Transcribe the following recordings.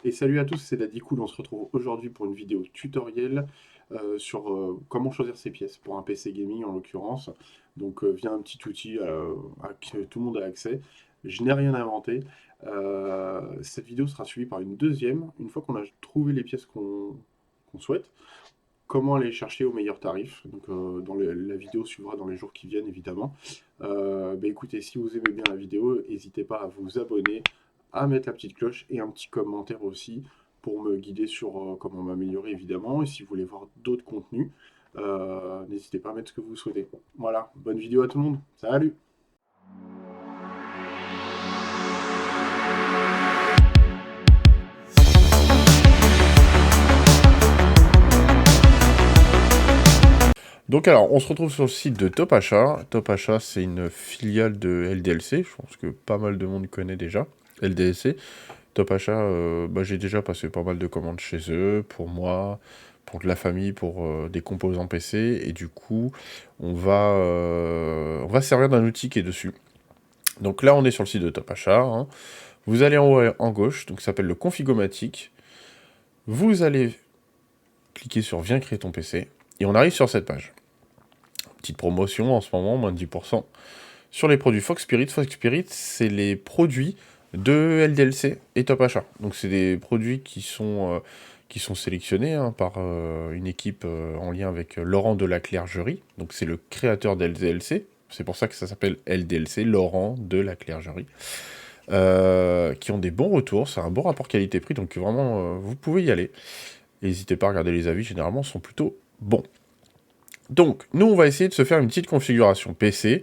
Et salut à tous, c'est Daddycool. On se retrouve aujourd'hui pour une vidéo tutoriel sur comment choisir ses pièces pour un PC gaming en l'occurrence. Donc via un petit outil que tout le monde a accès. Je n'ai rien inventé. Cette vidéo sera suivie par une deuxième, une fois qu'on a trouvé les pièces qu'on souhaite. Comment aller chercher au meilleur tarif. Donc la vidéo suivra dans les jours qui viennent évidemment. Écoutez, si vous aimez bien la vidéo, n'hésitez pas à vous abonner, à mettre la petite cloche et un petit commentaire aussi pour me guider sur comment m'améliorer évidemment. Et si vous voulez voir d'autres contenus, n'hésitez pas à mettre ce que vous souhaitez. Voilà, bonne vidéo à tout le monde. Salut! Donc alors, on se retrouve sur le site de Top Achat. Top Achat, c'est une filiale de LDLC. Je pense que pas mal de monde connaît déjà LDLC. Top Achat, j'ai déjà passé pas mal de commandes chez eux, pour moi, pour de la famille, pour des composants PC. Et du coup, on va servir d'un outil qui est dessus. Donc là, on est sur le site de Top Achat, hein. Vous allez en haut en gauche, donc ça s'appelle le Configomatique. Vous allez cliquer sur Viens créer ton PC. Et on arrive sur cette page. Petite promotion en ce moment, moins de 10%. Sur les produits Fox Spirit. Fox Spirit, c'est les produits de LDLC et Top Achat. Donc c'est des produits qui sont sélectionnés par une équipe en lien avec Laurent de la Clergerie. Donc c'est le créateur d'LDLC. C'est pour ça que ça s'appelle LDLC, Laurent de la Clergerie. Qui ont des bons retours. C'est un bon rapport qualité-prix. Donc vraiment, vous pouvez y aller. N'hésitez pas à regarder les avis. Généralement, sont plutôt bons. Donc, nous, on va essayer de se faire une petite configuration PC.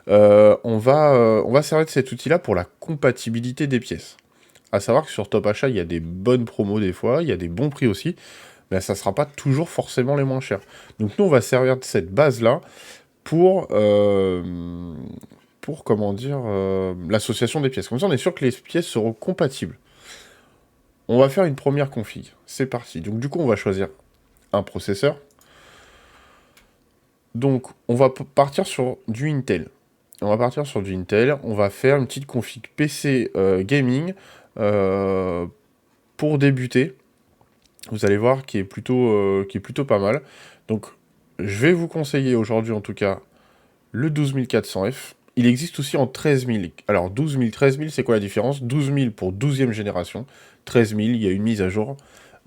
On va servir de cet outil-là pour la compatibilité des pièces. À savoir que sur Top Achat, il y a des bonnes promos des fois, il y a des bons prix aussi, mais ça ne sera pas toujours forcément les moins chers. Donc nous, on va servir de cette base-là pour comment dire, l'association des pièces. Comme ça, on est sûr que les pièces seront compatibles. On va faire une première config. C'est parti. Donc du coup, on va choisir un processeur. Donc, on va partir sur du Intel. On va faire une petite config PC gaming pour débuter. Vous allez voir qui est plutôt pas mal. Donc, je vais vous conseiller aujourd'hui en tout cas le 12400F. Il existe aussi en 13000. Alors 12000, 13000, c'est quoi la différence? 12000 pour 12e génération. 13000, il y a une mise à jour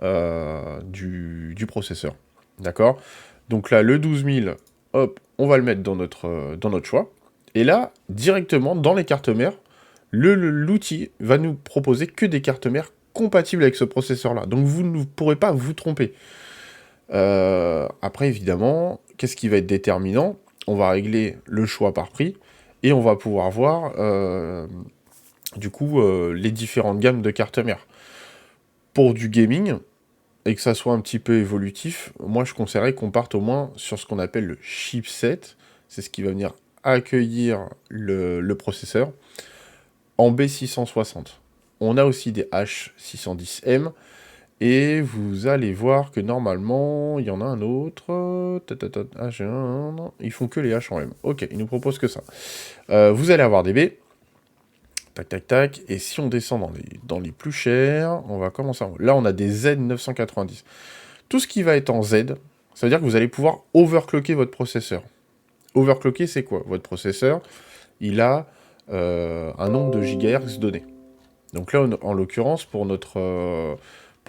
du processeur. D'accord? Donc là, le 12000, hop, on va le mettre dans notre choix. Et là, directement, dans les cartes mères, l'outil va nous proposer que des cartes mères compatibles avec ce processeur-là. Donc vous ne pourrez pas vous tromper. Après, évidemment, qu'est-ce qui va être déterminant? On va régler le choix par prix, et on va pouvoir voir, les différentes gammes de cartes mères. Pour du gaming, et que ça soit un petit peu évolutif, moi je conseillerais qu'on parte au moins sur ce qu'on appelle le chipset. C'est ce qui va venir accueillir le processeur en B660. On a aussi des H610M, et vous allez voir que normalement, il y en a un autre. Ah, j'ai un, non, ils font que les H en M. Ok, ils nous proposent que ça. Vous allez avoir des B. Tac, tac, tac. Et si on descend dans les plus chers, on va commencer en haut. Là, on a des Z990. Tout ce qui va être en Z, ça veut dire que vous allez pouvoir overclocker votre processeur. Overclocker, c'est quoi? Votre processeur, il a un nombre de gigahertz donné. Donc là, en l'occurrence, pour notre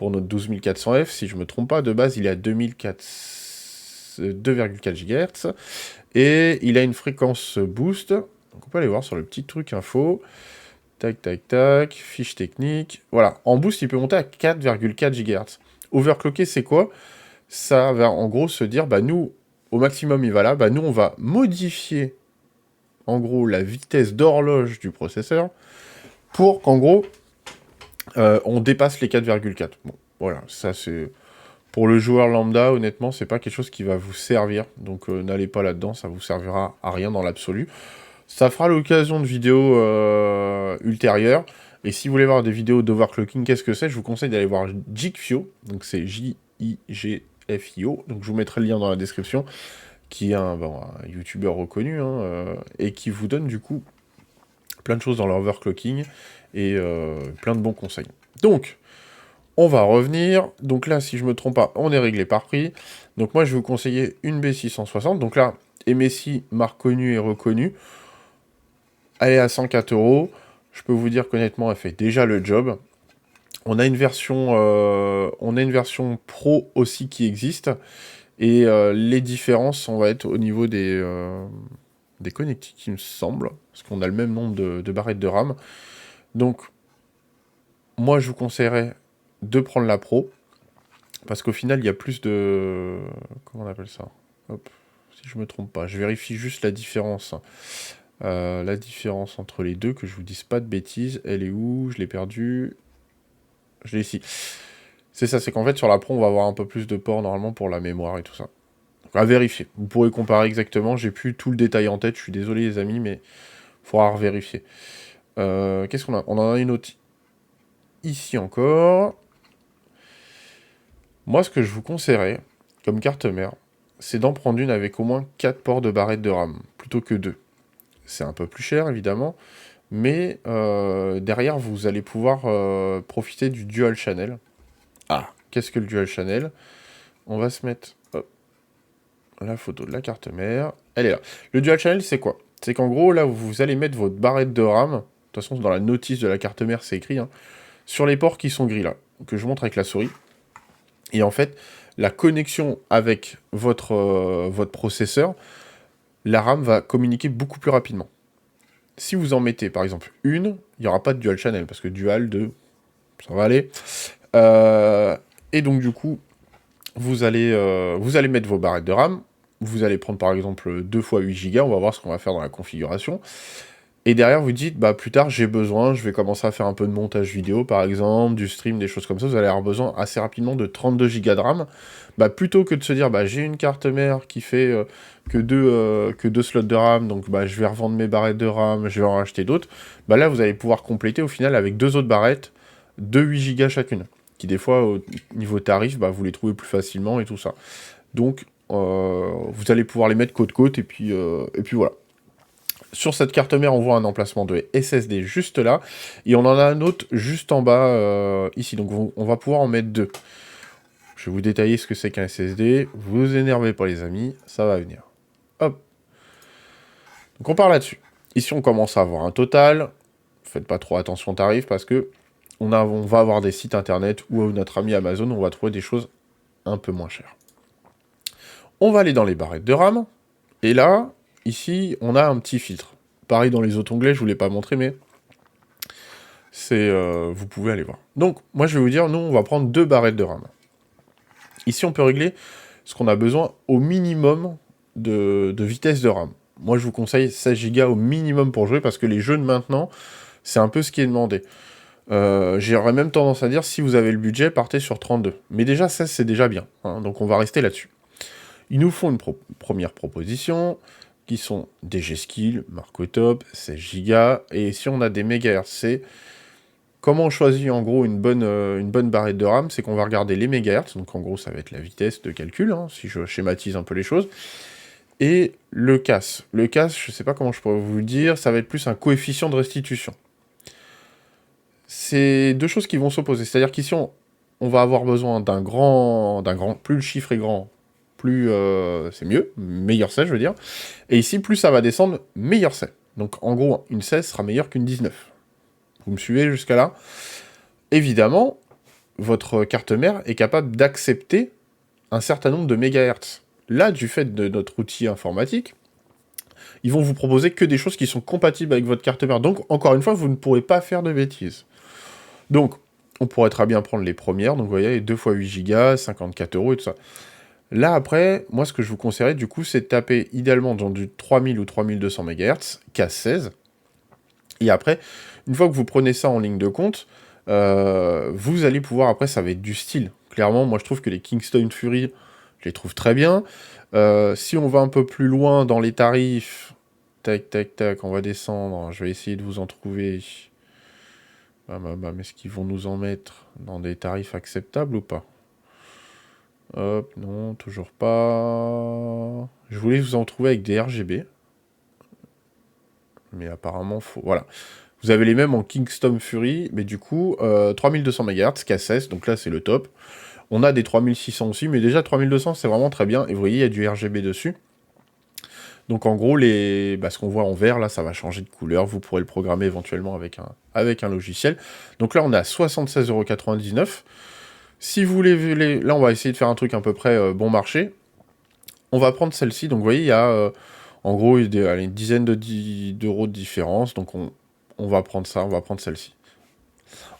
12400F, si je ne me trompe pas, de base, il est à 2,4 GHz. Et il a une fréquence boost. Donc on peut aller voir sur le petit truc info. Tac, tac, tac. Fiche technique. Voilà. En boost, il peut monter à 4,4 GHz. Overclocker, c'est quoi? Ça va en gros se dire, nous, au maximum, il va là. Nous, on va modifier, en gros, la vitesse d'horloge du processeur pour qu'en gros, on dépasse les 4,4. Bon, voilà, ça c'est... Pour le joueur lambda, honnêtement, c'est pas quelque chose qui va vous servir. Donc n'allez pas là-dedans, ça vous servira à rien dans l'absolu. Ça fera l'occasion de vidéos ultérieures. Et si vous voulez voir des vidéos d'overclocking, qu'est-ce que c'est? Je vous conseille d'aller voir Jigfio. Donc c'est Jigfio. Donc je vous mettrai le lien dans la description. Qui est un youtubeur reconnu. Et qui vous donne du coup plein de choses dans l'overclocking. Et plein de bons conseils. Donc, On va revenir. Donc là, si je me trompe pas, on est réglé par prix. Donc moi, je vais vous conseiller une B660. Donc là, MSI, marque connue et reconnue. Elle est à 104 euros. Je peux vous dire qu'honnêtement, elle fait déjà le job. On a une version pro aussi qui existe. Et les différences, on va être au niveau des connectiques, il me semble. Parce qu'on a le même nombre de barrettes de RAM. Donc, moi, je vous conseillerais de prendre la pro. Parce qu'au final, il y a plus de... Comment on appelle ça? Hop, si je me trompe pas. Je vérifie juste la différence. La différence entre les deux, que je vous dise pas de bêtises. Elle est où? Je l'ai perdue. Je l'ai ici. C'est ça, c'est qu'en fait, sur la pro, on va avoir un peu plus de ports, normalement, pour la mémoire et tout ça. Donc, à vérifier. Vous pourrez comparer exactement. J'ai plus tout le détail en tête. Je suis désolé, les amis, mais il faudra vérifier. Qu'est-ce qu'on a? On en a une autre ici encore. Moi, ce que je vous conseillerais, comme carte mère, c'est d'en prendre une avec au moins 4 ports de barrettes de RAM, plutôt que 2. C'est un peu plus cher, évidemment, mais derrière, vous allez pouvoir profiter du Dual Channel. Ah, qu'est-ce que le Dual Channel? On va se mettre hop, la photo de la carte mère. Elle est là. Le Dual Channel, c'est quoi? C'est qu'en gros, là, vous allez mettre votre barrette de RAM. De toute façon, dans la notice de la carte mère, c'est écrit, hein, sur les ports qui sont gris, là, que je montre avec la souris. Et en fait, la connexion avec votre processeur, la RAM va communiquer beaucoup plus rapidement. Si vous en mettez, par exemple, une, il n'y aura pas de dual channel, parce que dual, 2, ça va aller. Et donc, du coup, vous allez mettre vos barrettes de RAM, vous allez prendre, par exemple, 2 fois 8 Go, on va voir ce qu'on va faire dans la configuration. Et derrière, vous dites, bah plus tard, j'ai besoin, je vais commencer à faire un peu de montage vidéo, par exemple, du stream, des choses comme ça. Vous allez avoir besoin assez rapidement de 32 Go de RAM. Bah, plutôt que de se dire, bah j'ai une carte mère qui fait que deux slots de RAM, donc bah, je vais revendre mes barrettes de RAM, je vais en racheter d'autres. Bah là, vous allez pouvoir compléter au final avec 2 autres barrettes de 8 Go chacune. Qui des fois, au niveau tarif, bah, vous les trouvez plus facilement et tout ça. Donc, vous allez pouvoir les mettre côte-côte et puis voilà. Sur cette carte mère, on voit un emplacement de SSD juste là, et on en a un autre juste en bas, ici. Donc on va pouvoir en mettre 2. Je vais vous détailler ce que c'est qu'un SSD. Vous énervez pas les amis, ça va venir. Hop. Donc on part là-dessus. Ici on commence à avoir un total. Faites pas trop attention au tarif parce que on va avoir des sites internet ou notre ami Amazon, on va trouver des choses un peu moins chères. On va aller dans les barrettes de RAM, et là, ici, on a un petit filtre. Pareil dans les autres onglets, je vous l'ai pas montré, mais vous pouvez aller voir. Donc, moi, je vais vous dire, nous, on va prendre 2 barrettes de RAM. Ici, on peut régler ce qu'on a besoin au minimum de vitesse de RAM. Moi, je vous conseille 16 Go au minimum pour jouer, parce que les jeux de maintenant, c'est un peu ce qui est demandé. J'aurais même tendance à dire, si vous avez le budget, partez sur 32. Mais déjà, 16, c'est déjà bien. Hein, donc, on va rester là-dessus. Ils nous font une première proposition, qui sont des G-Skill, marque au top, 16 Go, et si on a des MHz, c'est comment on choisit en gros une bonne barrette de RAM, c'est qu'on va regarder les MHz, donc en gros ça va être la vitesse de calcul, hein, si je schématise un peu les choses, et le CAS. Le CAS, je sais pas comment je pourrais vous le dire, ça va être plus un coefficient de restitution. C'est deux choses qui vont s'opposer, c'est-à-dire qu'ici on va avoir besoin d'un grand, plus le chiffre est grand, plus c'est mieux, meilleur c'est, je veux dire. Et ici, plus ça va descendre, meilleur c'est. Donc en gros, une 16 sera meilleure qu'une 19. Vous me suivez jusqu'à là? Évidemment, votre carte mère est capable d'accepter un certain nombre de mégahertz. Là, du fait de notre outil informatique, ils vont vous proposer que des choses qui sont compatibles avec votre carte mère. Donc, encore une fois, vous ne pourrez pas faire de bêtises. Donc, on pourrait très bien prendre les premières. Donc, vous voyez, 2 fois 8 Go, 54 € et tout ça. Là, après, moi, ce que je vous conseillerais, du coup, c'est de taper idéalement dans du 3000 ou 3200 MHz, CAS 16. Et après, une fois que vous prenez ça en ligne de compte, vous allez pouvoir, après, ça va être du style. Clairement, moi, je trouve que les Kingston Fury, je les trouve très bien. Si on va un peu plus loin dans les tarifs, tac, tac, tac, on va descendre. Je vais essayer de vous en trouver. Est-ce qu'ils vont nous en mettre dans des tarifs acceptables ou pas? Hop, non, toujours pas. Je voulais vous en trouver avec des RGB. Mais apparemment, faut... Voilà. Vous avez les mêmes en Kingston Fury, mais du coup, 3200 MHz, K16, donc là c'est le top. On a des 3600 aussi, mais déjà 3200 c'est vraiment très bien, et vous voyez, il y a du RGB dessus. Donc en gros, ce qu'on voit en vert, là, ça va changer de couleur, vous pourrez le programmer éventuellement avec un logiciel. Donc là, on a 76,99 €. Si vous voulez, là, on va essayer de faire un truc à peu près bon marché. On va prendre celle-ci, donc vous voyez, il y a en gros une dizaine d'euros de différence, donc on va prendre ça, on va prendre celle-ci.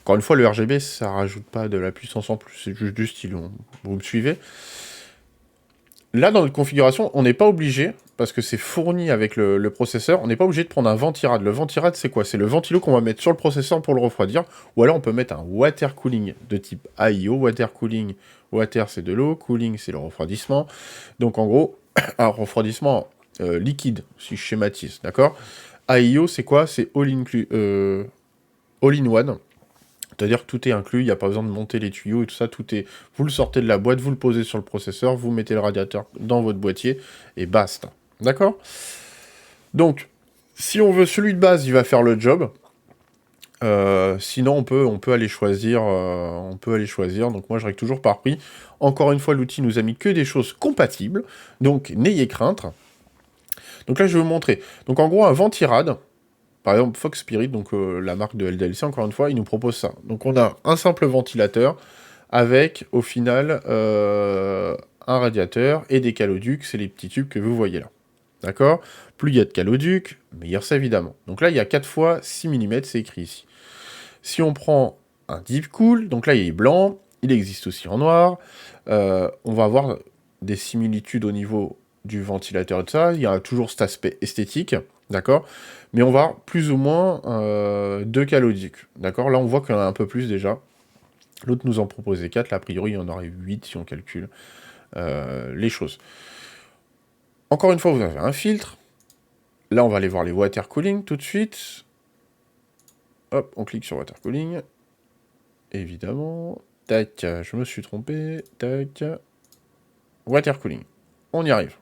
Encore une fois, le RGB, ça rajoute pas de la puissance en plus, c'est juste du style, vous me suivez? Là, dans notre configuration, on n'est pas obligé, parce que c'est fourni avec le processeur, on n'est pas obligé de prendre un ventirad. Le ventirad, c'est quoi? C'est le ventilo qu'on va mettre sur le processeur pour le refroidir, ou alors on peut mettre un water cooling de type AIO. Water cooling, water c'est de l'eau, cooling c'est le refroidissement. Donc en gros, un refroidissement liquide, si je schématise, d'accord? AIO, c'est quoi? C'est all in one. C'est-à-dire que tout est inclus, il n'y a pas besoin de monter les tuyaux et tout ça, vous le sortez de la boîte, vous le posez sur le processeur, vous mettez le radiateur dans votre boîtier, et basta. D'accord? Donc, si on veut celui de base, il va faire le job. Sinon, on peut aller choisir, donc moi je règle toujours par prix. Encore une fois, l'outil nous a mis que des choses compatibles, donc n'ayez crainte. Donc là, je vais vous montrer. Donc en gros, un ventirad, par exemple, Fox Spirit, donc la marque de LDLC, encore une fois, il nous propose ça. Donc on a un simple ventilateur avec, au final, un radiateur et des caloducs, c'est les petits tubes que vous voyez là. D'accord? Plus il y a de caloducs, meilleur c'est évidemment. Donc là, il y a 4 fois 6 mm, c'est écrit ici. Si on prend un Deep Cool, donc là, il est blanc, il existe aussi en noir, on va avoir des similitudes au niveau du ventilateur et tout ça, il y a toujours cet aspect esthétique, d'accord? Mais on va avoir plus ou moins 2 caloducs, d'accord? Là, on voit qu'il y en a un peu plus déjà. L'autre nous en proposait 4, là, a priori, il y en aurait 8 si on calcule les choses. Encore une fois, vous avez un filtre. Là, on va aller voir les water cooling tout de suite. Hop, on clique sur water cooling. Évidemment. Tac, je me suis trompé. Tac. Water cooling. On y arrive.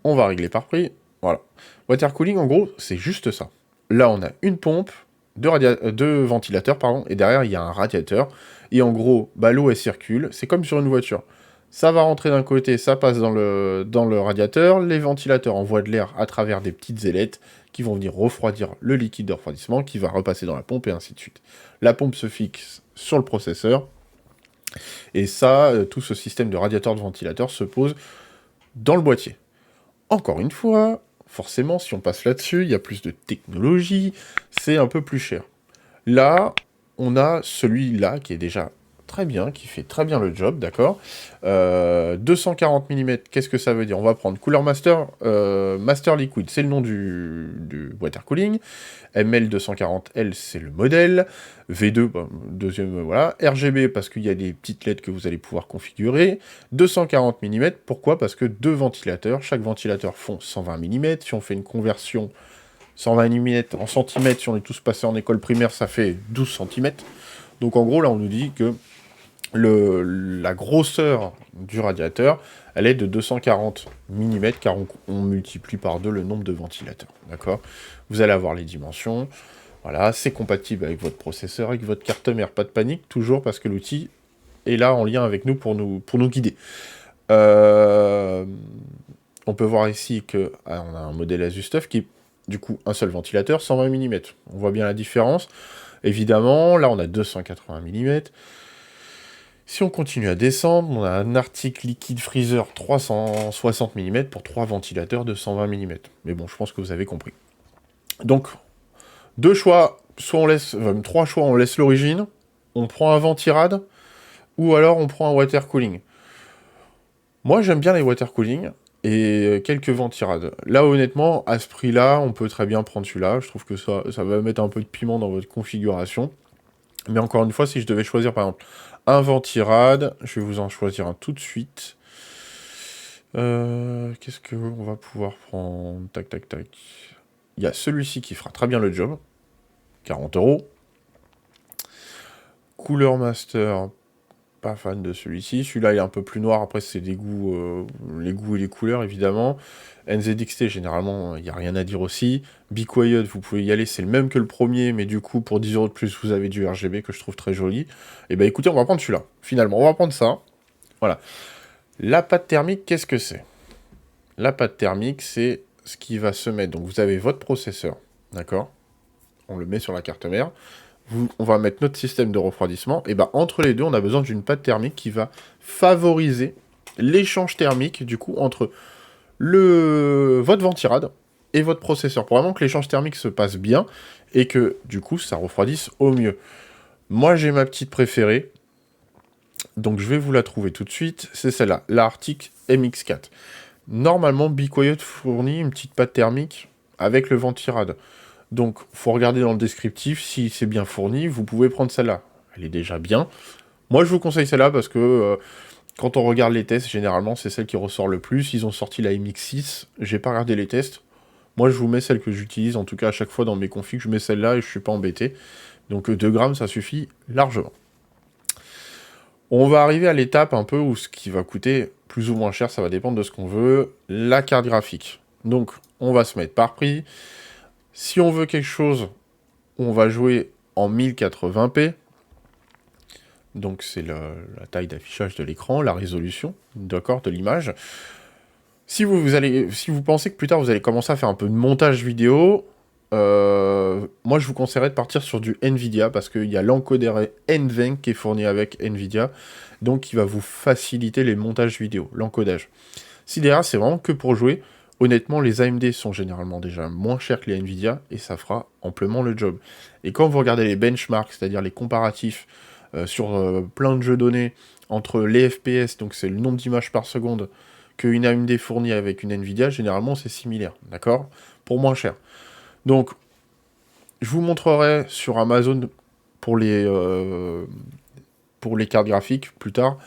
On va régler par prix. Voilà. Water cooling, en gros, c'est juste ça. Là, on a une pompe, deux ventilateurs, pardon, et derrière, il y a un radiateur. Et en gros, l'eau, elle circule. C'est comme sur une voiture. Ça va rentrer d'un côté, ça passe dans le radiateur. Les ventilateurs envoient de l'air à travers des petites ailettes qui vont venir refroidir le liquide de refroidissement, qui va repasser dans la pompe, et ainsi de suite. La pompe se fixe sur le processeur. Et ça, tout ce système de radiateur de ventilateur se pose dans le boîtier. Encore une fois, forcément, si on passe là-dessus, il y a plus de technologie, c'est un peu plus cher. Là, on a celui-là qui est déjà très bien, qui fait très bien le job, d'accord. 240 mm, qu'est-ce que ça veut dire? On va prendre Cooler Master, Master Liquid, c'est le nom du water cooling. ML240L, c'est le modèle. V2, deuxième, voilà. RGB, parce qu'il y a des petites LED que vous allez pouvoir configurer. 240 mm, pourquoi? Parce que deux ventilateurs, chaque ventilateur font 120 mm. Si on fait une conversion 120 mm en centimètres, si on est tous passés en école primaire, ça fait 12 cm. Donc en gros, là, on nous dit que la grosseur du radiateur, elle est de 240 mm, car on multiplie par 2 le nombre de ventilateurs, d'accord? Vous allez avoir les dimensions, voilà, c'est compatible avec votre processeur, avec votre carte mère, pas de panique, toujours, parce que l'outil est là en lien avec nous pour nous guider. On peut voir ici que on a un modèle Asus-TUF qui est, du coup, un seul ventilateur, 120 mm. On voit bien la différence. Évidemment, là, on a 280 mm. Si on continue à descendre, on a un Arctic Liquid Freezer 360 mm pour 3 ventilateurs de 120 mm. Mais bon, je pense que vous avez compris. Donc, deux choix, soit on laisse, trois choix, on laisse l'origine, on prend un ventirad, ou alors on prend un water cooling. Moi, j'aime bien les water cooling, et quelques ventirades. Là, honnêtement, à ce prix-là, on peut très bien prendre celui-là. Je trouve que ça va mettre un peu de piment dans votre configuration. Mais encore une fois, si je devais choisir, par exemple, un ventirad, je vais vous en choisir un tout de suite. Qu'est-ce qu'on va pouvoir prendre? Tac, tac, tac. Il y a celui-ci qui fera très bien le job. 40 €. Cooler Master, pas fan de celui-ci. Celui-là, il est un peu plus noir. Après, c'est des goûts, les goûts et les couleurs, évidemment. NZXT, généralement, il n'y a rien à dire aussi. Be Quiet, vous pouvez y aller. C'est le même que le premier, mais du coup, pour 10 € de plus, vous avez du RGB que je trouve très joli. Et bah écoutez, on va prendre celui-là. Finalement, on va prendre ça. Voilà. La pâte thermique, qu'est-ce que c'est? La pâte thermique, c'est ce qui va se mettre. Donc, vous avez votre processeur, d'accord? On le met sur la carte mère. On va mettre notre système de refroidissement. Et ben entre les deux, on a besoin d'une pâte thermique qui va favoriser l'échange thermique, du coup, entre votre ventirad et votre processeur. Pour vraiment que l'échange thermique se passe bien et que, du coup, ça refroidisse au mieux. Moi, j'ai ma petite préférée. Donc, je vais vous la trouver tout de suite. C'est celle-là, la Arctic MX4. Normalement, Be Quiet fournit une petite pâte thermique avec le ventirad. Donc, faut regarder dans le descriptif si c'est bien fourni. Vous pouvez prendre celle-là. Elle est déjà bien. Moi, je vous conseille celle-là parce que quand on regarde les tests, généralement, c'est celle qui ressort le plus. Ils ont sorti la MX6. J'ai pas regardé les tests. Moi, je vous mets celle que j'utilise. En tout cas, à chaque fois dans mes configs, je mets celle-là et je suis pas embêté. Donc, 2 grammes, ça suffit largement. On va arriver à l'étape un peu où ce qui va coûter plus ou moins cher, ça va dépendre de ce qu'on veut. La carte graphique. Donc, on va se mettre par prix. Si on veut quelque chose, on va jouer en 1080p. Donc c'est la taille d'affichage de l'écran, la résolution, d'accord, de l'image. Si vous pensez que plus tard vous allez commencer à faire un peu de montage vidéo, moi je vous conseillerais de partir sur du Nvidia parce qu'il y a l'encodeur NVENC qui est fourni avec Nvidia, donc qui va vous faciliter les montages vidéo, l'encodage. Si derrière c'est vraiment que pour jouer, honnêtement, les AMD sont généralement déjà moins chers que les Nvidia, et ça fera amplement le job. Et quand vous regardez les benchmarks, c'est-à-dire les comparatifs sur plein de jeux donnés, entre les FPS, donc c'est le nombre d'images par seconde, qu'une AMD fournit avec une Nvidia, généralement c'est similaire, d'accord? Pour moins cher. Donc, je vous montrerai sur Amazon pour les cartes graphiques, plus tard,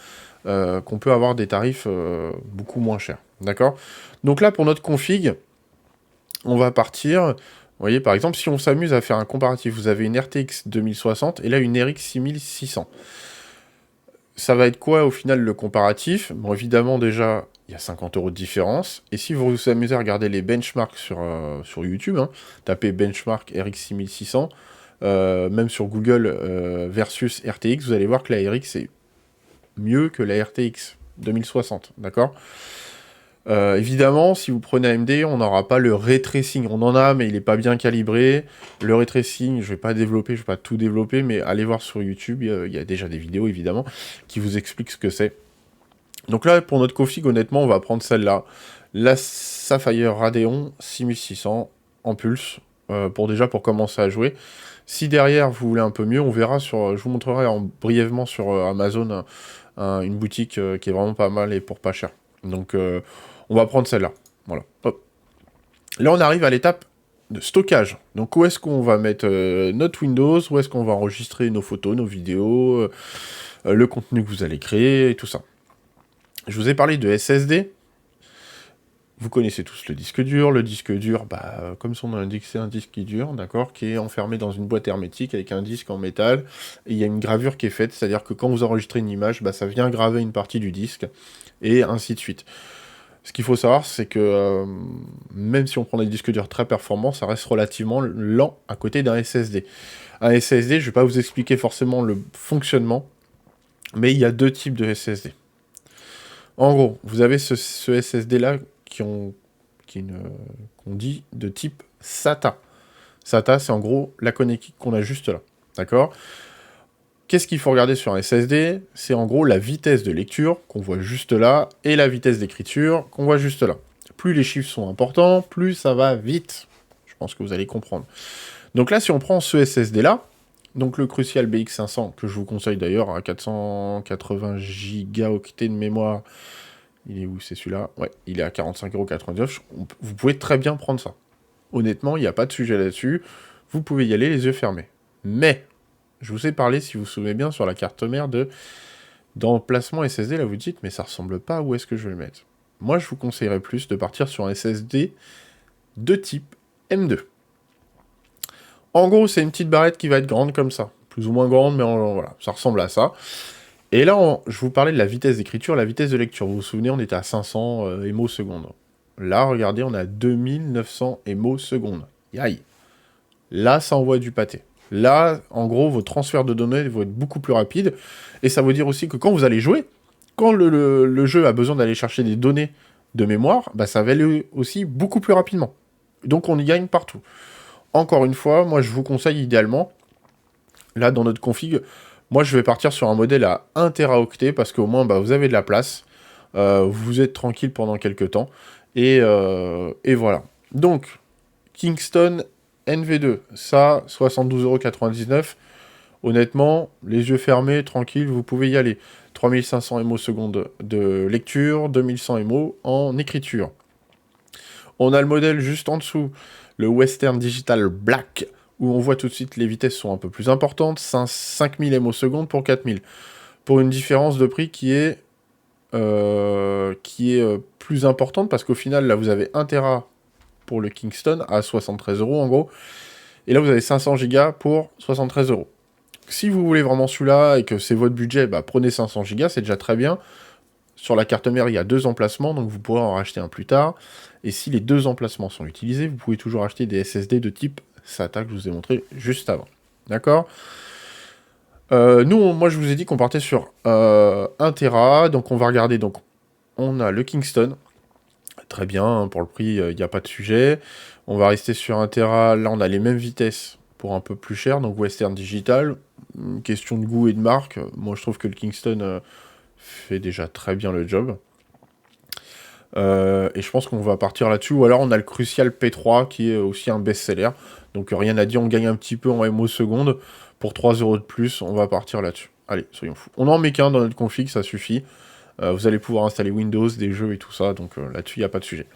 qu'on peut avoir des tarifs beaucoup moins chers. D'accord? Donc là, pour notre config, on va partir. Vous voyez, par exemple, si on s'amuse à faire un comparatif, vous avez une RTX 2060 et là une RX 6600. Ça va être quoi au final le comparatif? Bon, évidemment, déjà, il y a 50 € de différence. Et si vous vous amusez à regarder les benchmarks sur YouTube, hein, tapez benchmark RX 6600, même sur Google versus RTX, vous allez voir que la RX est mieux que la RTX 2060, d'accord? Évidemment, si vous prenez AMD, on n'aura pas le ray tracing. On en a, mais il n'est pas bien calibré. Le ray tracing, je vais pas tout développer, mais allez voir sur YouTube, il y a déjà des vidéos, évidemment, qui vous expliquent ce que c'est. Donc là, pour notre config, honnêtement, on va prendre celle-là. La Sapphire Radeon 6600 en pulse, pour commencer à jouer. Si derrière, vous voulez un peu mieux, on verra je vous montrerai brièvement sur Amazon une boutique qui est vraiment pas mal et pour pas cher. Donc, on va prendre celle-là. Voilà. Hop. Là, on arrive à l'étape de stockage. Donc, où est-ce qu'on va mettre notre Windows? Où est-ce qu'on va enregistrer nos photos, nos vidéos, le contenu que vous allez créer et tout ça. Je vous ai parlé de SSD. Vous connaissez tous le disque dur. Le disque dur, comme son nom l'indique, c'est un disque dur, d'accord, qui est enfermé dans une boîte hermétique avec un disque en métal. Et il y a une gravure qui est faite, c'est-à-dire que quand vous enregistrez une image, ça vient graver une partie du disque, et ainsi de suite. Ce qu'il faut savoir, c'est que même si on prend des disques durs très performants, ça reste relativement lent à côté d'un SSD. Un SSD, je ne vais pas vous expliquer forcément le fonctionnement, mais il y a 2 types de SSD. En gros, vous avez ce SSD-là qu'on dit de type SATA. SATA, c'est en gros la connectique qu'on a juste là. D'accord? Qu'est-ce qu'il faut regarder sur un SSD? C'est en gros la vitesse de lecture qu'on voit juste là et la vitesse d'écriture qu'on voit juste là. Plus les chiffres sont importants, plus ça va vite. Je pense que vous allez comprendre. Donc là, si on prend ce SSD-là, donc le Crucial BX500, que je vous conseille d'ailleurs à 480 gigaoctets de mémoire. Il est où? C'est celui-là? Ouais, il est à 45,99 €. Vous pouvez très bien prendre ça. Honnêtement, il n'y a pas de sujet là-dessus. Vous pouvez y aller les yeux fermés. Mais, je vous ai parlé, si vous vous souvenez bien, sur la carte mère d'emplacement SSD. Là, vous dites, mais ça ressemble pas, où est-ce que je vais le mettre? Moi, je vous conseillerais plus de partir sur un SSD de type M2. En gros, c'est une petite barrette qui va être grande comme ça. Plus ou moins grande, mais voilà, ça ressemble à ça. Et là, je vous parlais de la vitesse d'écriture, la vitesse de lecture. Vous vous souvenez, on était à 500 émos secondes. Là, regardez, on a 2900 émos secondes. Aïe. Là, ça envoie du pâté. Là, en gros, vos transferts de données vont être beaucoup plus rapides. Et ça veut dire aussi que quand vous allez jouer, quand le jeu a besoin d'aller chercher des données de mémoire, bah, ça va aller aussi beaucoup plus rapidement. Donc on y gagne partout. Encore une fois, moi je vous conseille idéalement, là dans notre config, moi je vais partir sur un modèle à 1 Teraoctet parce qu'au moins bah, vous avez de la place, vous êtes tranquille pendant quelques temps, et voilà. Donc, Kingston NV2, ça, 72,99 €. Honnêtement, les yeux fermés, tranquille, vous pouvez y aller. 3500 MO secondes de lecture, 2100 MO en écriture. On a le modèle juste en dessous, le Western Digital Black, où on voit tout de suite les vitesses sont un peu plus importantes, 5000 MO secondes pour 4000. Pour une différence de prix qui est plus importante, parce qu'au final, là, vous avez 1 Tera pour le Kingston à 73 € en gros, et là, vous avez 500 Go pour 73 €. Si vous voulez vraiment celui-là et que c'est votre budget, bah, prenez 500 Go, c'est déjà très bien. Sur la carte mère, il y a 2 emplacements, donc vous pourrez en racheter un plus tard. Et si les 2 emplacements sont utilisés, vous pouvez toujours acheter des SSD de type SATA que je vous ai montré juste avant. D'accord. Moi, je vous ai dit qu'on partait sur 1 Tera, donc on va regarder. Donc, on a le Kingston. Très bien, hein, pour le prix, il n'y a pas de sujet. On va rester sur 1 Tera. Là, on a les mêmes vitesses pour un peu plus cher, donc Western Digital. Une question de goût et de marque. Moi, je trouve que le Kingston fait déjà très bien le job. Et je pense qu'on va partir là-dessus. Ou alors, on a le Crucial P3, qui est aussi un best-seller. Donc, rien à dire, on gagne un petit peu en MO seconde. Pour 3 € de plus, on va partir là-dessus. Allez, soyons fous. On en met qu'un dans notre config, ça suffit. Vous allez pouvoir installer Windows, des jeux et tout ça, donc là-dessus, il n'y a pas de sujet.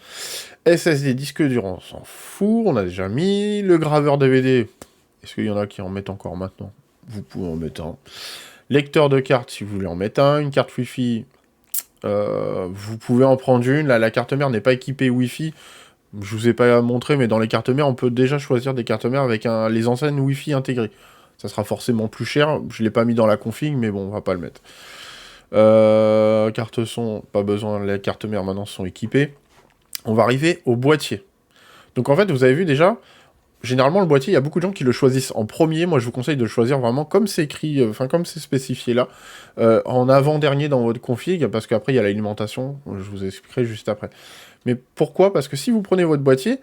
SSD, disque dur, on s'en fout, on a déjà mis. Le graveur DVD, est-ce qu'il y en a qui en mettent encore maintenant? Vous pouvez en mettre un. Lecteur de carte, si vous voulez en mettre un. Une carte Wi-Fi, vous pouvez en prendre une. Là, la carte mère n'est pas équipée Wi-Fi. Je vous ai pas montré, mais dans les cartes mères, on peut déjà choisir des cartes mères avec les enseignes Wi-Fi intégrées. Ça sera forcément plus cher. Je ne l'ai pas mis dans la config, mais bon, on va pas le mettre. Carte son, pas besoin, les cartes mères maintenant sont équipées. On va arriver au boîtier. Donc en fait, vous avez vu déjà, généralement le boîtier, il y a beaucoup de gens qui le choisissent en premier. Moi, je vous conseille de le choisir vraiment comme c'est écrit, comme c'est spécifié là, en avant-dernier dans votre config, parce qu'après, il y a l'alimentation, je vous expliquerai juste après. Mais pourquoi? Parce que si vous prenez votre boîtier,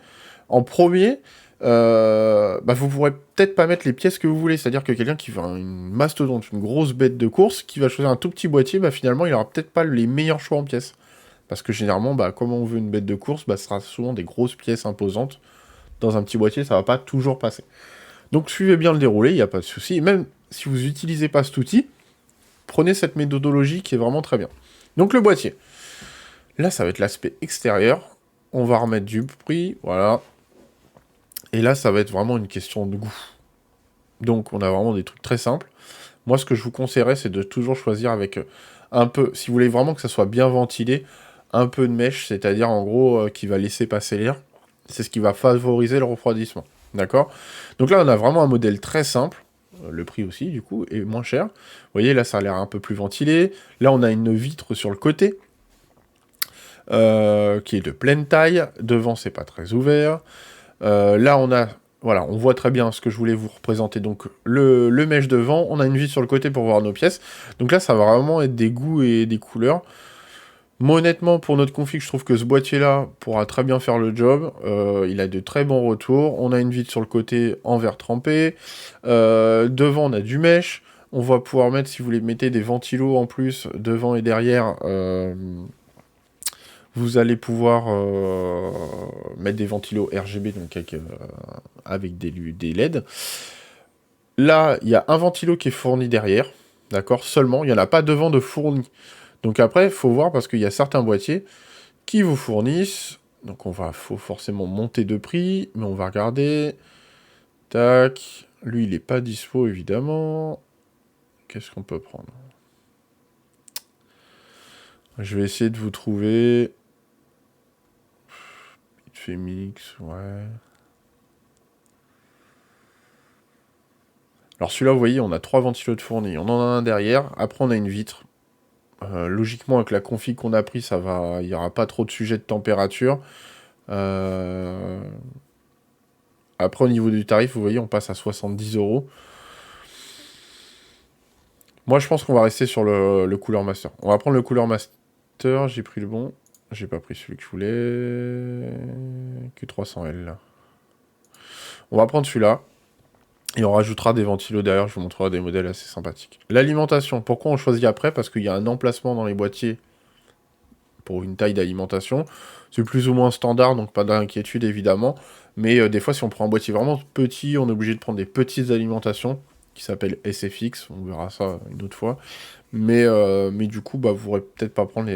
en premier, vous pourrez peut-être pas mettre les pièces que vous voulez. C'est-à-dire que quelqu'un qui veut une mastodonte, une grosse bête de course, qui va choisir un tout petit boîtier, finalement, il aura peut-être pas les meilleurs choix en pièces. Parce que généralement, comme on veut une bête de course, ce sera souvent des grosses pièces imposantes. Dans un petit boîtier, ça va pas toujours passer. Donc suivez bien le déroulé, il n'y a pas de souci. Même si vous n'utilisez pas cet outil, prenez cette méthodologie qui est vraiment très bien. Donc le boîtier. Là, ça va être l'aspect extérieur. On va remettre du prix, voilà. Et là, ça va être vraiment une question de goût. Donc, on a vraiment des trucs très simples. Moi, ce que je vous conseillerais, c'est de toujours choisir avec un peu, si vous voulez vraiment que ça soit bien ventilé, un peu de mèche, c'est-à-dire en gros qui va laisser passer l'air. C'est ce qui va favoriser le refroidissement. D'accord? Donc là, on a vraiment un modèle très simple. Le prix aussi, du coup, est moins cher. Vous voyez, là, ça a l'air un peu plus ventilé. Là, on a une vitre sur le côté, qui est de pleine taille. Devant, c'est pas très ouvert. Là, voilà, on voit très bien ce que je voulais vous représenter. Donc, le mèche devant, on a une vitre sur le côté pour voir nos pièces. Donc là, ça va vraiment être des goûts et des couleurs. Moi, honnêtement, pour notre config, je trouve que ce boîtier-là pourra très bien faire le job. Il a de très bons retours. On a une vitre sur le côté en verre trempé. Devant, on a du mèche. On va pouvoir mettre, si vous voulez, mettez des ventilos en plus, devant et derrière. Vous allez pouvoir mettre des ventilos RGB, donc avec des LED. Là, il y a un ventilo qui est fourni derrière, d'accord, seulement. Il n'y en a pas devant de fourni. Donc après, il faut voir, parce qu'il y a certains boîtiers qui vous fournissent. Donc faut forcément monter de prix, mais on va regarder. Tac. Lui, il n'est pas dispo, évidemment. Qu'est-ce qu'on peut prendre? Je vais essayer de vous trouver... Femix, ouais. Alors celui-là, vous voyez, on a 3 ventilos de fournis. On en a un derrière. Après, on a une vitre. Logiquement, avec la config qu'on a pris, il n'y aura pas trop de sujet de température. Après, au niveau du tarif, vous voyez, on passe à 70 €. Moi, je pense qu'on va rester sur le Cooler Master. On va prendre le Cooler Master. J'ai pris le bon. J'ai pas pris celui que je voulais. Q300L, là. On va prendre celui-là. Et on rajoutera des ventilos derrière. Je vous montrerai des modèles assez sympathiques. L'alimentation. Pourquoi on choisit après? Parce qu'il y a un emplacement dans les boîtiers pour une taille d'alimentation. C'est plus ou moins standard, donc pas d'inquiétude, évidemment. Mais des fois, si on prend un boîtier vraiment petit, on est obligé de prendre des petites alimentations qui s'appellent SFX. On verra ça une autre fois. Mais du coup, bah, vous ne pourrez peut-être pas prendre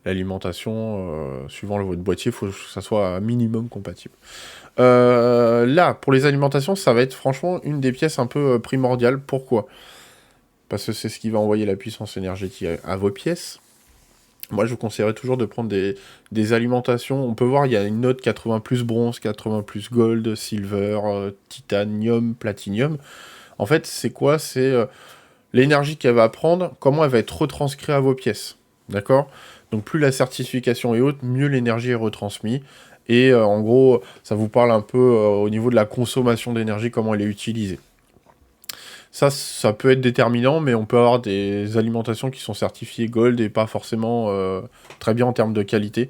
l'alimentation suivant votre boîtier. Il faut que ça soit un minimum compatible. Là, pour les alimentations, ça va être franchement une des pièces un peu primordiales. Pourquoi? Parce que c'est ce qui va envoyer la puissance énergétique à vos pièces. Moi, je vous conseillerais toujours de prendre des alimentations. On peut voir, il y a une note 80 plus bronze, 80 plus gold, silver, titanium, platinium. En fait, c'est quoi? C'est l'énergie qu'elle va prendre, comment elle va être retranscrite à vos pièces. D'accord? Donc, plus la certification est haute, mieux l'énergie est retransmise. Et en gros, ça vous parle un peu au niveau de la consommation d'énergie, comment elle est utilisée. Ça peut être déterminant, mais on peut avoir des alimentations qui sont certifiées Gold et pas forcément très bien en termes de qualité.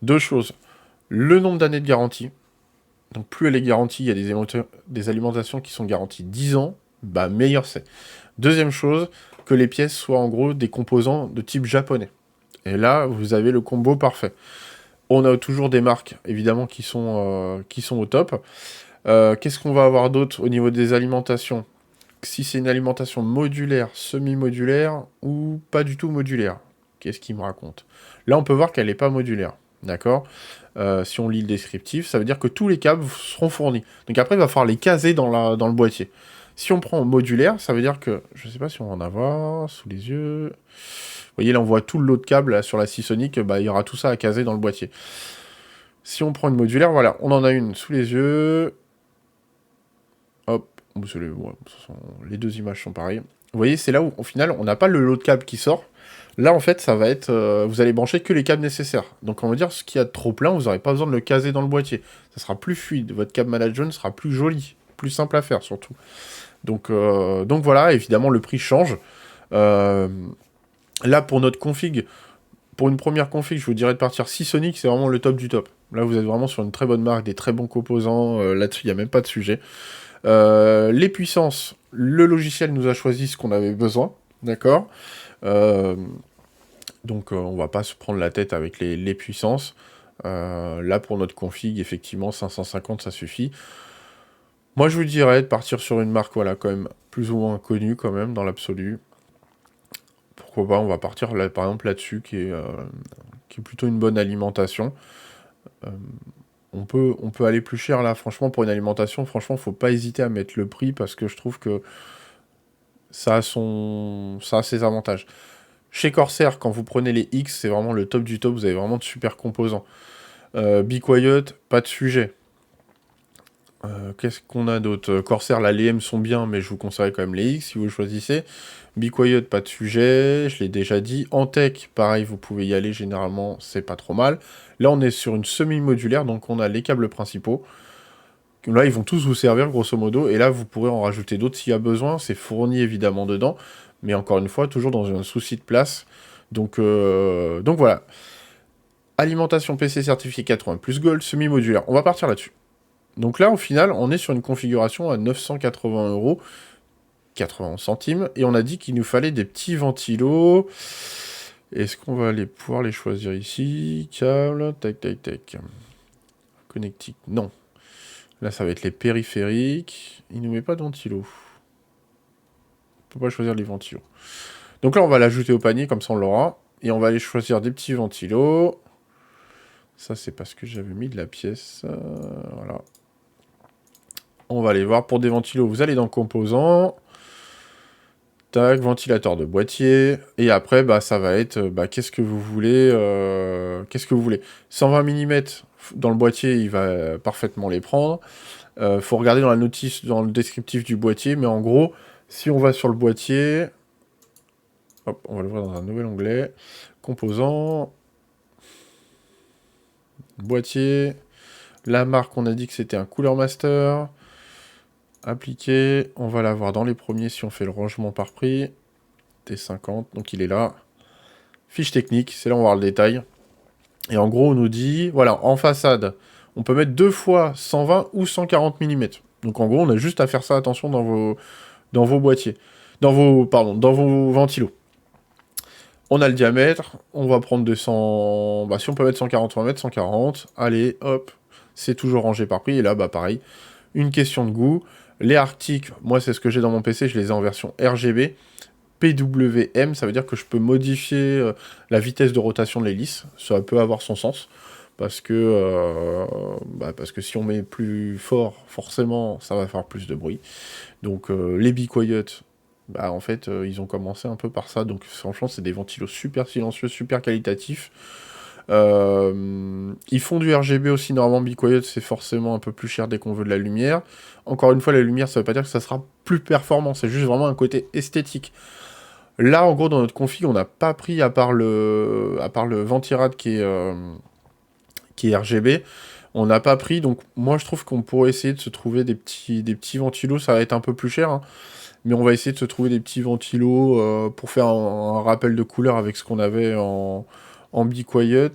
Deux choses. Le nombre d'années de garantie. Donc plus elle est garantie, il y a des alimentations qui sont garanties 10 ans, bah meilleur c'est. Deuxième chose, que les pièces soient en gros des composants de type japonais. Et là, vous avez le combo parfait. On a toujours des marques, évidemment, qui sont au top. Qu'est-ce qu'on va avoir d'autre au niveau des alimentations? Si c'est une alimentation modulaire, semi-modulaire ou pas du tout modulaire. Qu'est-ce qu'il me raconte? Là, on peut voir qu'elle n'est pas modulaire. D'accord? Si on lit le descriptif, ça veut dire que tous les câbles seront fournis. Donc après, il va falloir les caser dans le boîtier. Si on prend modulaire, ça veut dire que, je ne sais pas si on va en avoir sous les yeux. Vous voyez, là, on voit tout le lot de câbles là, sur la Seasonic, bah, il y aura tout ça à caser dans le boîtier. Si on prend une modulaire, voilà, on en a une sous les yeux. Hop, les deux images sont pareilles. Vous voyez, c'est là où, au final, on n'a pas le lot de câbles qui sort. Là, en fait, ça va être... vous allez brancher que les câbles nécessaires. Donc, on va dire, ce qu'il y a de trop plein, vous n'aurez pas besoin de le caser dans le boîtier. Ça sera plus fluide. Votre câble management sera plus joli. Plus simple à faire, surtout. Donc voilà, évidemment, le prix change. Là, pour notre config, pour une première config, je vous dirais de partir Seasonic, c'est vraiment le top du top. Là, vous êtes vraiment sur une très bonne marque, des très bons composants. Là-dessus, il n'y a même pas de sujet. Les puissances, le logiciel nous a choisi ce qu'on avait besoin, d'accord? Donc on va pas se prendre la tête avec les puissances. Là pour notre config, effectivement 550 ça suffit. Moi je vous dirais de partir sur une marque voilà quand même plus ou moins connue quand même dans l'absolu. Pourquoi pas, on va partir là, par exemple là-dessus qui est plutôt une bonne alimentation. On peut aller plus cher là, franchement, pour une alimentation, franchement, faut pas hésiter à mettre le prix parce que je trouve que ça a ses avantages. Chez Corsair, quand vous prenez les X, c'est vraiment le top du top, vous avez vraiment de super composants. Be Quiet, pas de sujet. Qu'est-ce qu'on a d'autre? Corsair, là, les M sont bien, mais je vous conseille quand même les X si vous le choisissez. Be Quiet, pas de sujet, je l'ai déjà dit. Antec, pareil, vous pouvez y aller, généralement, c'est pas trop mal. Là, on est sur une semi-modulaire, donc on a les câbles principaux. Là, ils vont tous vous servir, grosso modo, et là, vous pourrez en rajouter d'autres s'il y a besoin. C'est fourni, évidemment, dedans, mais encore une fois, toujours dans un souci de place. Donc voilà. Alimentation PC certifié 80 plus Gold, semi-modulaire. On va partir là-dessus. Donc là, au final, on est sur une configuration à 980 €, 80 centimes, et on a dit qu'il nous fallait des petits ventilos. Est-ce qu'on va pouvoir les choisir ici? Câble, tac, tac, tac. Connectique, non. Là, ça va être les périphériques. Il ne nous met pas de ventilo. On peut pas choisir les ventilos. Donc là, on va l'ajouter au panier, comme ça on l'aura. Et on va aller choisir des petits ventilos. Ça, c'est parce que j'avais mis de la pièce. Voilà. On va aller voir. Pour des ventilos, vous allez dans Composants. Tac, ventilateur de boîtier. Et après, bah, ça va être, qu'est-ce que vous voulez 120 mm dans le boîtier, il va parfaitement les prendre. Faut regarder dans la notice, dans le descriptif du boîtier, mais en gros, si on va sur le boîtier, hop, on va l'ouvrir dans un nouvel onglet, composants, boîtier, la marque, on a dit que c'était un Cooler Master, appliqué, on va l'avoir dans les premiers si on fait le rangement par prix, T50, donc il est là, fiche technique, c'est là on va voir le détail, et en gros on nous dit, voilà, en façade, on peut mettre 2 fois 120 ou 140 mm, donc en gros on a juste à faire ça, attention, dans vos boîtiers, dans vos ventilos. On a le diamètre, on va prendre 200... Bah, si on peut mettre 140, on va mettre 140. Allez, hop, c'est toujours rangé par prix. Et là, bah pareil, une question de goût. Les Arctic, moi, c'est ce que j'ai dans mon PC, je les ai en version RGB. PWM, ça veut dire que je peux modifier la vitesse de rotation de l'hélice. Ça peut avoir son sens. Parce que si on met plus fort, forcément, ça va faire plus de bruit. Donc, les Be Quiet... Bah, en fait, ils ont commencé un peu par ça, donc franchement, c'est des ventilos super silencieux, super qualitatifs. Ils font du RGB aussi, normalement, Be Quiet, c'est forcément un peu plus cher dès qu'on veut de la lumière. Encore une fois, la lumière, ça veut pas dire que ça sera plus performant, c'est juste vraiment un côté esthétique. Là, en gros, dans notre config, on n'a pas pris, à part le Ventirad qui est RGB, on n'a pas pris, donc moi, je trouve qu'on pourrait essayer de se trouver des petits ventilos, ça va être un peu plus cher, hein. Mais on va essayer de se trouver des petits ventilos pour faire un rappel de couleur avec ce qu'on avait en Be Quiet.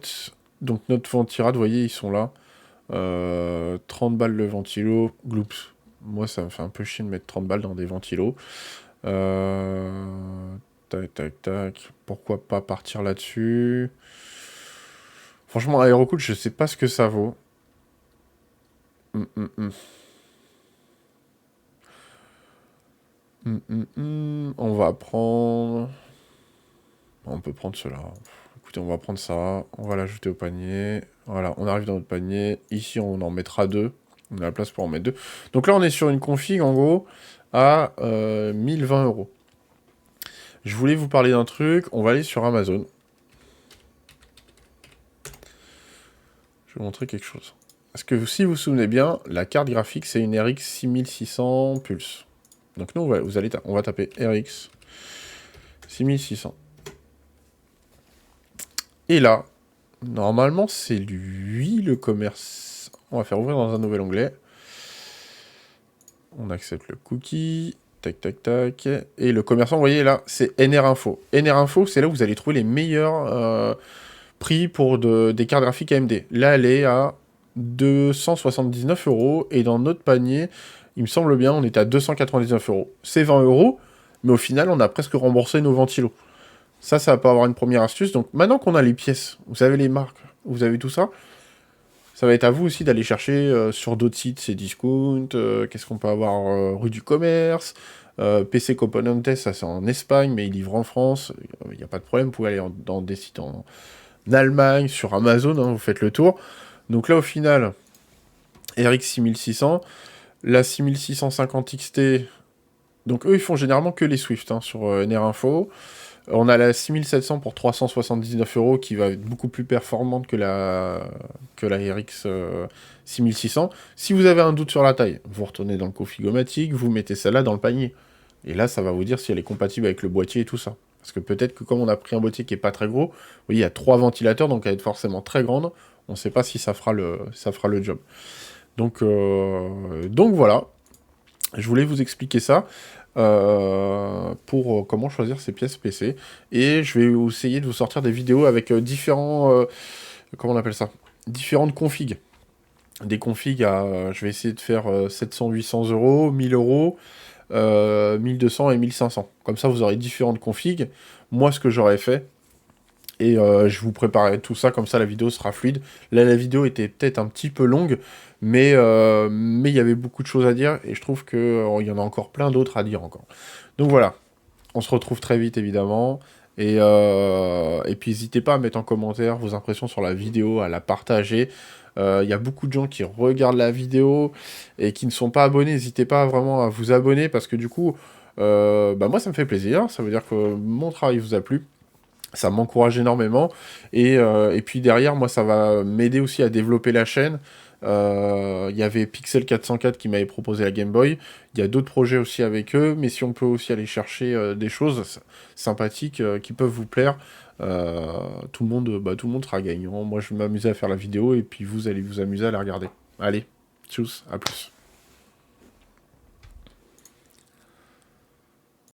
Donc notre ventirad, vous voyez, ils sont là. 30 balles le ventilo. Gloops. Moi, ça me fait un peu chier de mettre 30 balles dans des ventilos. Tac, tac, tac. Pourquoi pas partir là-dessus? Franchement, Aerocool, je sais pas ce que ça vaut. On va prendre... On peut prendre cela. Écoutez, on va prendre ça. On va l'ajouter au panier. Voilà, on arrive dans notre panier. Ici, on en mettra 2. On a la place pour en mettre 2. Donc là, on est sur une config, en gros, à 1020 €. Je voulais vous parler d'un truc. On va aller sur Amazon. Je vais vous montrer quelque chose. Parce que si vous vous souvenez bien, la carte graphique, c'est une RX 6600 Pulse. Donc nous, on va taper RX 6600. Et là, normalement, c'est lui le commerce. On va faire ouvrir dans un nouvel onglet. On accepte le cookie. Tac, tac, tac. Et le commerçant, vous voyez là, c'est NR Info. NR Info, c'est là où vous allez trouver les meilleurs prix pour des cartes graphiques AMD. Là, elle est à 279 €. Et dans notre panier, il me semble bien, on est à 299 €. C'est 20 €, mais au final, on a presque remboursé nos ventilos. Ça va pas avoir une première astuce. Donc maintenant qu'on a les pièces, vous avez les marques, vous avez tout ça, ça va être à vous aussi d'aller chercher sur d'autres sites ces discounts. Qu'est-ce qu'on peut avoir rue du commerce, PC Componentes, ça c'est en Espagne, mais ils livrent en France. Il n'y a pas de problème, vous pouvez aller dans des sites en Allemagne, sur Amazon, hein, vous faites le tour. Donc là au final, RX 6600, la 6650 XT, donc eux ils font généralement que les Swift hein, sur NR Info. On a la 6700 pour 379 € qui va être beaucoup plus performante que la RX 6600. Si vous avez un doute sur la taille, vous retournez dans le Configomatic, vous mettez celle-là dans le panier. Et là, ça va vous dire si elle est compatible avec le boîtier et tout ça. Parce que peut-être que comme on a pris un boîtier qui est pas très gros, vous voyez, il y a 3 ventilateurs, donc elle va être forcément très grande. On ne sait pas si ça fera le job. Donc voilà. Je voulais vous expliquer ça. Pour comment choisir ces pièces PC. Et je vais essayer de vous sortir des vidéos avec différents... comment on appelle ça? Différentes configs. Des configs à... je vais essayer de faire 700-800 €, 1000 €, 1200 et 1500. Comme ça, vous aurez différentes configs. Moi, ce que j'aurais fait, et je vous préparerai tout ça, comme ça la vidéo sera fluide. Là, la vidéo était peut-être un petit peu longue, mais il y avait beaucoup de choses à dire, et je trouve qu'il y en a encore plein d'autres à dire encore. Donc voilà, on se retrouve très vite, évidemment, et puis n'hésitez pas à mettre en commentaire vos impressions sur la vidéo, à la partager. Il y a beaucoup de gens qui regardent la vidéo et qui ne sont pas abonnés. N'hésitez pas vraiment à vous abonner, parce que du coup, moi, ça me fait plaisir. Ça veut dire que mon travail vous a plu. Ça m'encourage énormément. Et puis derrière, moi, ça va m'aider aussi à développer la chaîne. Il y avait Pixel 404 qui m'avait proposé la Game Boy. Il y a d'autres projets aussi avec eux, mais si on peut aussi aller chercher des choses sympathiques qui peuvent vous plaire, tout le monde sera gagnant. Moi, je vais m'amuser à faire la vidéo et puis vous allez vous amuser à la regarder. Allez, tchuss, à plus.